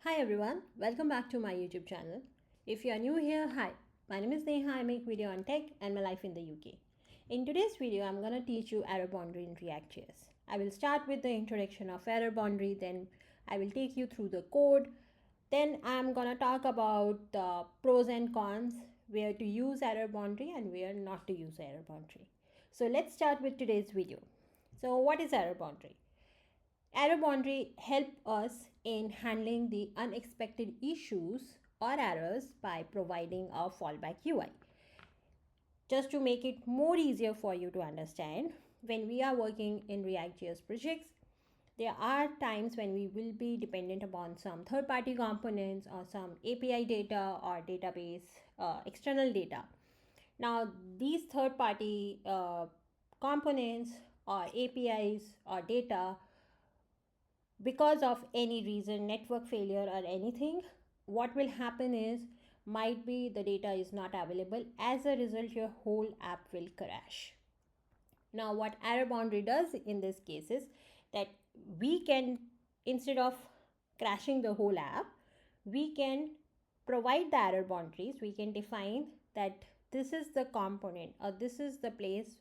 Hi everyone, welcome back to my YouTube channel. If you are new here, hi, my name is Neha. I make video on tech and my life in the UK. In today's video, I'm gonna teach you error boundary in React.js. I will start with the introduction of error boundary, then I will take you through the code. Then I'm gonna talk about the pros and cons, where to use error boundary and where not to use error boundary. So let's start with today's video. So what is error boundary? Error boundary help us in handling the unexpected issues or errors by providing a fallback UI. Just to make it more easier for you to understand, when we are working in React.js projects, there are times when we will be dependent upon some third-party components or some API data or database external data. Now, these third-party components or APIs or data, because of any reason, network failure or anything, what will happen is might be the data is not available. As a result, your whole app will crash. Now what error boundary does in this case is that we can, instead of crashing the whole app, we can provide the error boundaries. We can define that this is the component or this is the place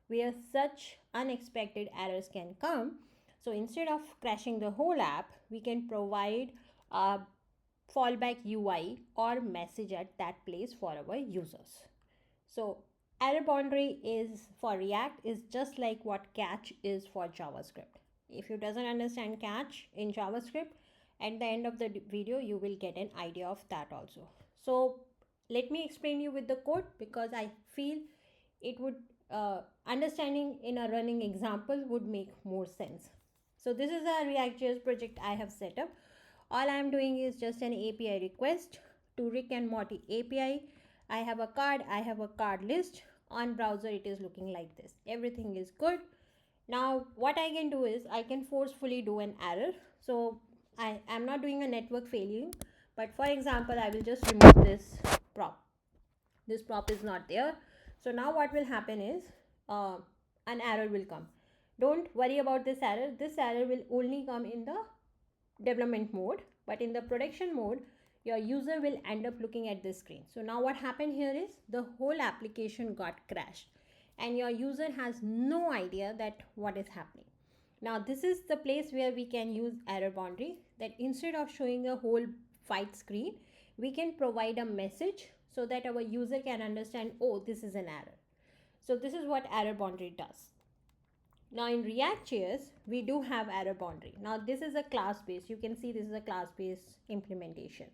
where such unexpected errors can come. So instead of crashing the whole app, we can provide a fallback UI or message at that place for our users. So error boundary is for React is just like what catch is for JavaScript. If you doesn't understand catch in JavaScript, at the end of the video you will get an idea of that also. So let me explain you with the code, because I feel it would understanding in a running example would make more sense. So this is a React.js project I have set up. All I am doing is just an API request to Rick and Morty API. I have a card list. On browser it is looking like this. Everything is good. Now what I can do is I can forcefully do an error. So I am not doing a network failing, but for example I will just remove this prop. This prop is not there. So now what will happen is an error will come. Don't worry about this error. This error will only come in the development mode, but in the production mode your user will end up looking at this screen. So now what happened here is the whole application got crashed and your user has no idea that what is happening. Now this is the place where we can use error boundary, that instead of showing a whole fight screen, we can provide a message so that our user can understand, oh, this is an error. So this is what error boundary does. Now in React.js, we do have error boundary. Now this is a class-based. You can see this is a class-based implementation.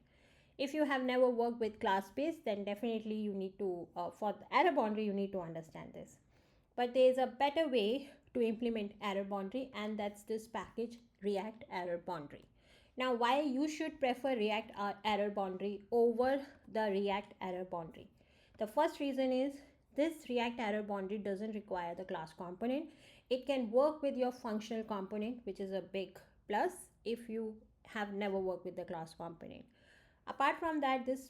If you have never worked with class-based, then definitely you need to, for the error boundary, you need to understand this. But there is a better way to implement error boundary, and that's this package React Error Boundary. Now why you should prefer React Error Boundary over the React Error Boundary? The first reason is this React Error Boundary doesn't require the class component. It can work with your functional component, which is a big plus if you have never worked with the class component. Apart from that, this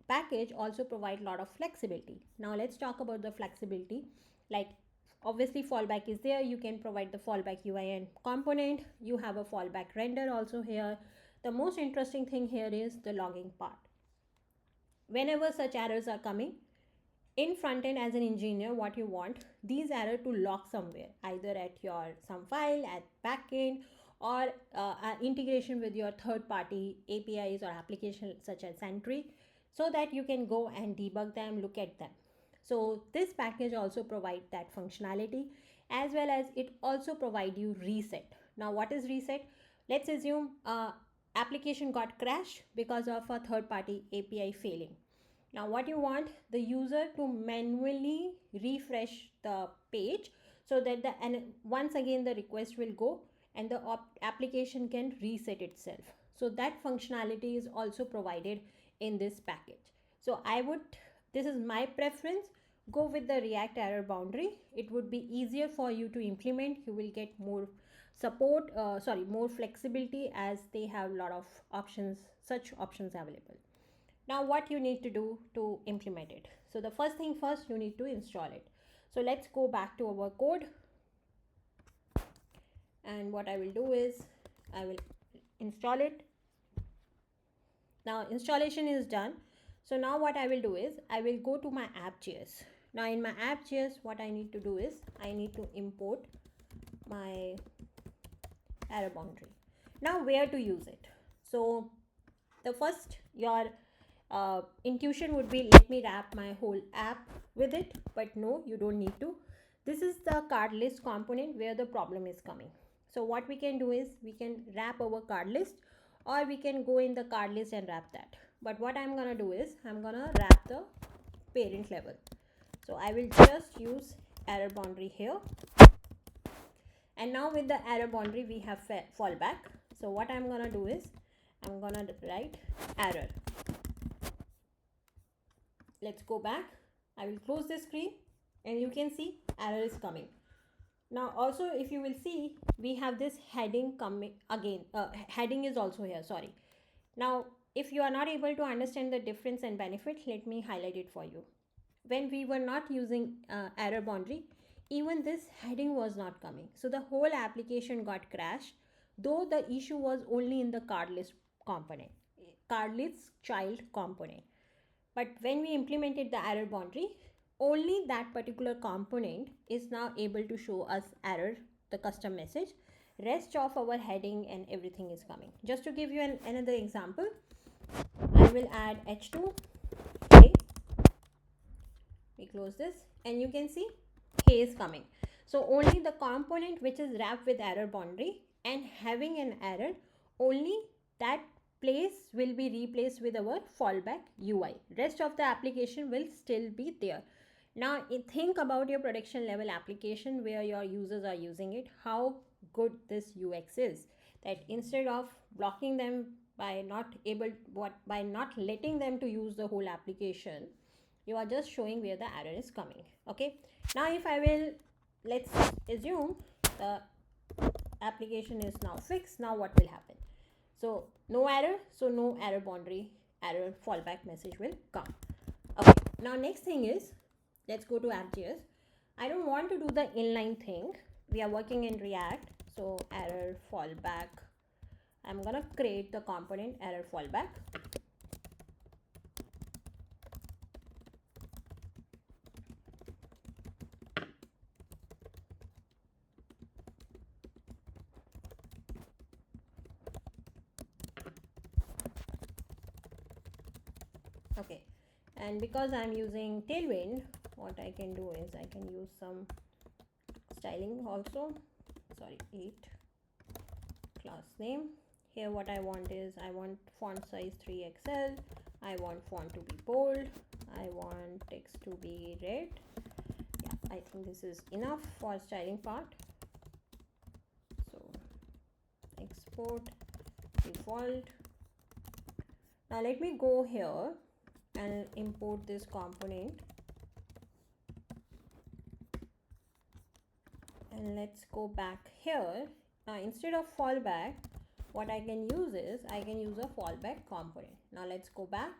package also provides a lot of flexibility. Now let's talk about the flexibility. Like obviously fallback is there. You can provide the fallback UI and component. You have a fallback render also here. The most interesting thing here is the logging part. Whenever such errors are coming, in front end as an engineer, what you want these error to log somewhere, either at your some file at backend or integration with your third party APIs or applications such as Sentry, so that you can go and debug them, look at them. So this package also provides that functionality, as well as it also provide you reset. Now what is reset? Let's assume application got crashed because of a third party API failing. Now what you want the user to manually refresh the page, so that and once again the request will go and the application can reset itself. So that functionality is also provided in this package. So I would, this is my preference, go with the React Error Boundary. It would be easier for you to implement. You will get more support, more flexibility, as they have a lot of options, such options available. Now what you need to do to implement it? So the first thing first, you need to install it. So let's go back to our code, and what I will do is I will install it. Now installation is done. So now what I will do is I will go to my app.js. Now in my app.js, what I need to do is I need to import my error boundary. Now where to use it? So the first your intuition would be, let me wrap my whole app with it, but no, you don't need to. This is the card list component where the problem is coming. So what we can do is we can wrap our card list, or we can go in the card list and wrap that. But what I'm gonna do is I'm gonna wrap the parent level. So I will just use error boundary here. And now with the error boundary we have fallback. So what I'm gonna do is I'm gonna write error. Let's go back. I will close the screen and you can see error is coming. Now also if you will see, we have this heading coming again. Heading is also here, sorry. Now if you are not able to understand the difference and benefit, let me highlight it for you. When we were not using error boundary, even this heading was not coming. So the whole application got crashed, though the issue was only in the card list component, card list child component. But when we implemented the error boundary, only that particular component is now able to show us error, the custom message. Rest of our heading and everything is coming. Just to give you another example, I will add h2. Okay, we close this and you can see hey is coming. So only the component which is wrapped with error boundary and having an error, only that place will be replaced with our fallback UI. Rest of the application will still be there. Now think about your production level application where your users are using it, how good this UX is, that instead of blocking them by not letting them to use the whole application, you are just showing where the error is coming. Okay, now if I will, let's assume the application is now fixed. Now what will happen? So no error, so no error boundary, error fallback message will come. Okay, now next thing is, let's go to app.js. I don't want to do the inline thing. We are working in React, so error fallback. I'm gonna create the component error fallback. Okay, and because I'm using Tailwind, what I can do is I can use some styling also. Sorry, 8 class name. Here what I want is I want font size 3XL. I want font to be bold. I want text to be red. Yeah, I think this is enough for styling part. So export default. Now let me go here and import this component, and let's go back here. Now instead of fallback, what I can use is I can use a fallback component. Now let's go back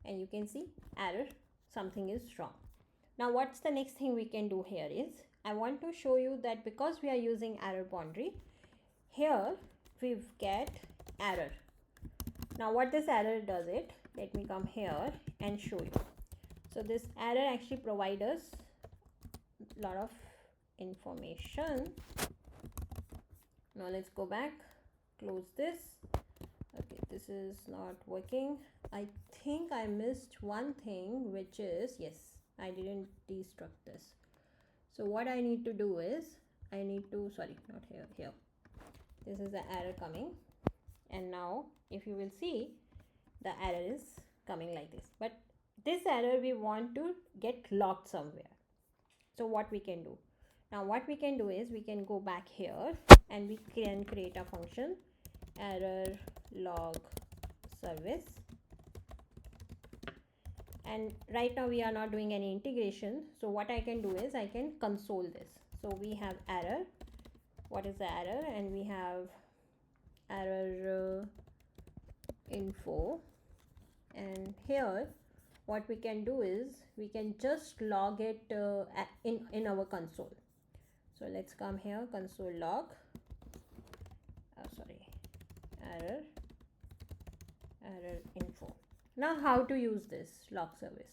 and you can see error, something is wrong. Now what's the next thing we can do here is I want to show you that because we are using error boundary, here we get error. Now what this error does it, let me come here and show you. So this error actually provides us a lot of information. Now let's go back, close this. Okay, this is not working. I think I missed one thing, which is, yes, I didn't destruct this. So what I need to do is I need to, sorry, not here. This is the error coming, and now if you will see, the error is coming like this. But this error we want to get logged somewhere. So what we can do? Now what we can do is we can go back here and we can create a function error log service. And right now we are not doing any integration. So what I can do is I can console this. So we have error. What is the error? And we have error info. And here what we can do is we can just log it in our console. So let's come here, console log, error error info. Now how to use this log service,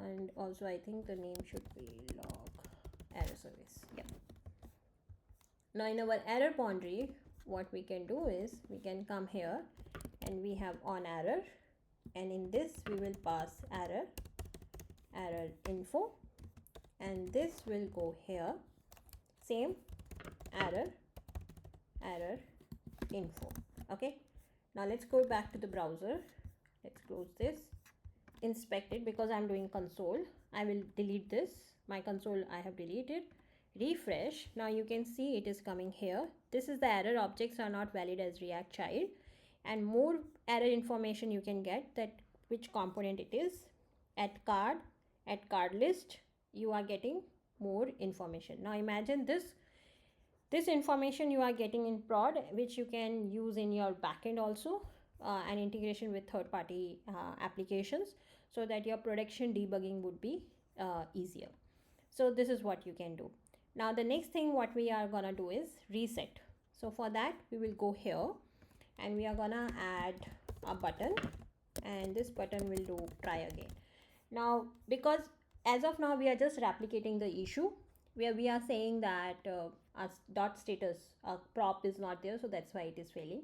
and also I think the name should be log error service. Yep. Now in our error boundary, what we can do is we can come here and we have on error, and in this we will pass error info, and this will go here, same error info. Okay, now let's go back to the browser. Let's close this, inspect it, because I'm doing console. I will delete this, my console I have deleted. Refresh. Now you can see it is coming here. This is the error objects are not valid as React child, and more error information you can get, that which component it is. At card list you are getting more information. Now imagine this information you are getting in prod, which you can use in your backend also, and integration with third-party applications, so that your production debugging would be easier. So this is what you can do. Now the next thing what we are gonna do is reset. So for that we will go here and we are gonna add a button, and this button will do try again. Now because as of now we are just replicating the issue where we are saying that our dot status prop is not there, so that's why it is failing.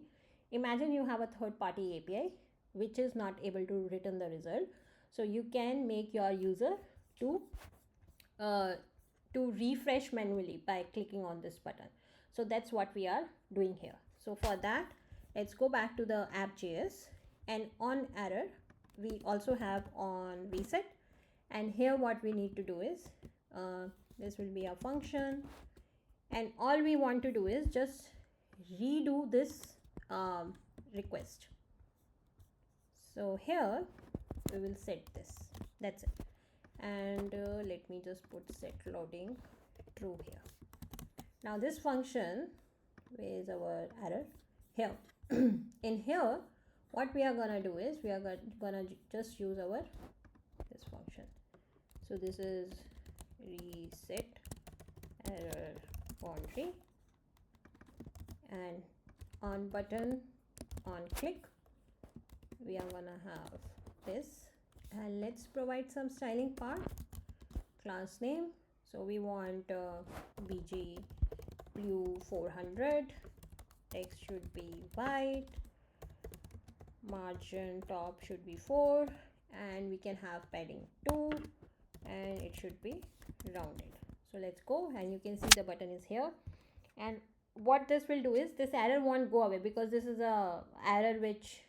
Imagine you have a third-party API which is not able to return the result, so you can make your user to refresh manually by clicking on this button. So that's what we are doing here. So for that, let's go back to the app.js, and on error we also have on reset, and here what we need to do is this will be a function, and all we want to do is just redo this request. So here we will set this, that's it. And let me just put set loading true here. Now this function, where is our error? Here. In here what we are gonna do is we are gonna just use our this function. So this is reset error boundary, and on button on click we are gonna have this, and let's provide some styling part. Class name, so we want bg blue 400, text should be white, margin top should be 4, and we can have padding 2, and it should be rounded. So let's go, and you can see the button is here. And what this will do is this error won't go away, because this is a error which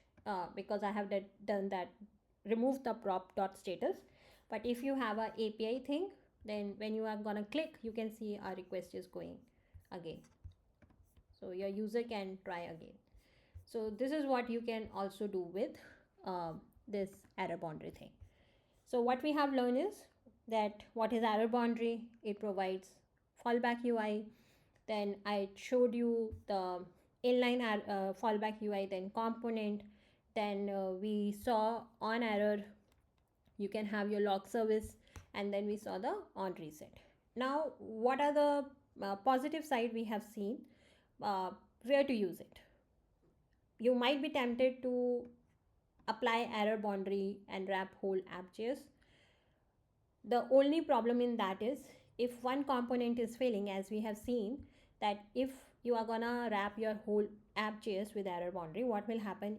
because I have done that, remove the prop dot status. But if you have a API thing, then when you are gonna click, you can see our request is going again, so your user can try again. So this is what you can also do with this error boundary thing. So what we have learned is that what is error boundary. It provides fallback UI, then I showed you the inline fallback UI, then component, then we saw on error you can have your log service, and then we saw the on reset. Now what are the positive side we have seen, where to use it. You might be tempted to apply error boundary and wrap whole app.js. The only problem in that is if one component is failing, as we have seen that if you are gonna wrap your whole app.js with error boundary, what will happen,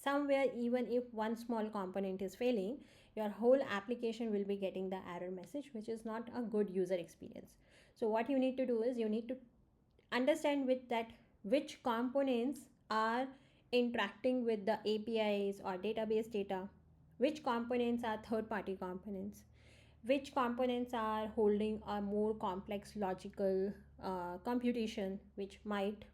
somewhere even if one small component is failing, your whole application will be getting the error message, which is not a good user experience. So what you need to do is you need to understand with that which components are interacting with the APIs or database data, which components are third-party components, which components are holding a more complex logical computation, which might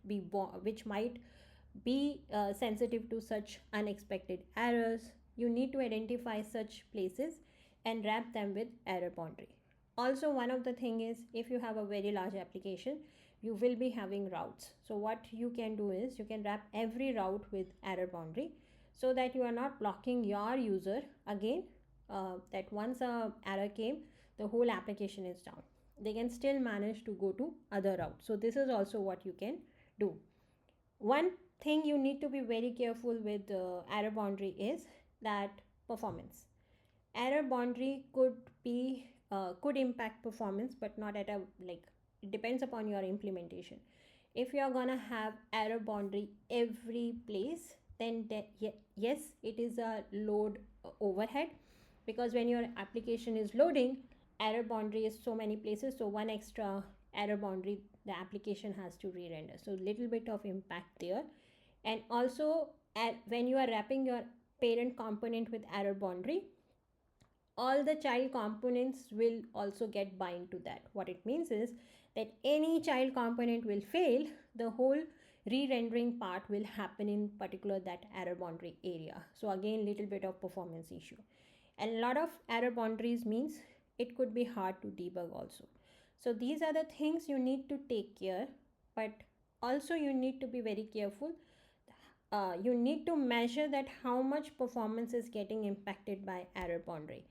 be sensitive to such unexpected errors. You need to identify such places and wrap them with error boundary. Also, one of the thing is if you have a very large application, you will be having routes. So what you can do is you can wrap every route with error boundary, so that you are not blocking your user again, that once a error came, the whole application is down. They can still manage to go to other routes. So this is also what you can do. One thing you need to be very careful with error boundary is that performance. Error boundary could impact performance, but not at a, like, it depends upon your implementation. If you are gonna have error boundary every place, then yes, it is a load overhead, because when your application is loading, error boundary is so many places, so one extra error boundary the application has to re-render, so little bit of impact there. And also, when you are wrapping your parent component with error boundary, all the child components will also get bind to that. What it means is that any child component will fail, the whole re-rendering part will happen in particular that error boundary area. So again, little bit of performance issue. And a lot of error boundaries means it could be hard to debug also. So these are the things you need to take care, but also you need to be very careful. You need to measure that how much performance is getting impacted by error boundary.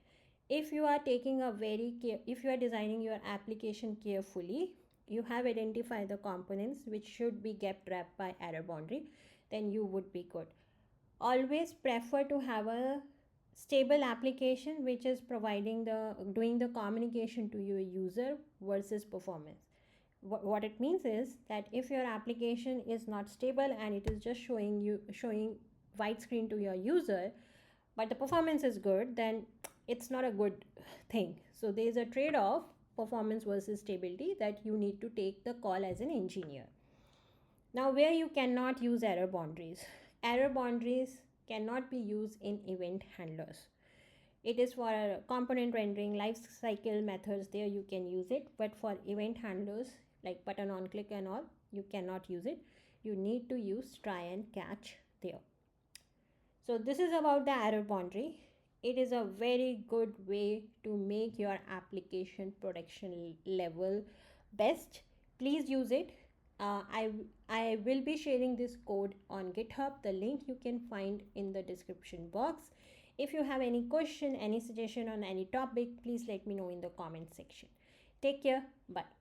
If you are taking a if you are designing your application carefully, you have identified the components which should be kept wrapped by error boundary, then you would be good. Always prefer to have a stable application which is doing the communication to your user versus performance. What it means is that if your application is not stable and it is just showing white screen to your user, but the performance is good, then it's not a good thing. So there's a trade-off, performance versus stability, that you need to take the call as an engineer. Now, where you cannot use error boundaries cannot be used in event handlers. It is for component rendering, life cycle methods, there you can use it, but for event handlers like button on click and all, you cannot use it. You need to use try and catch there. So this is about the error boundary. It is a very good way to make your application production level best. Please use it. I will be sharing this code on GitHub. The link you can find in the description box. If you have any question, any suggestion on any topic, please let me know in the comment section. Take care. Bye.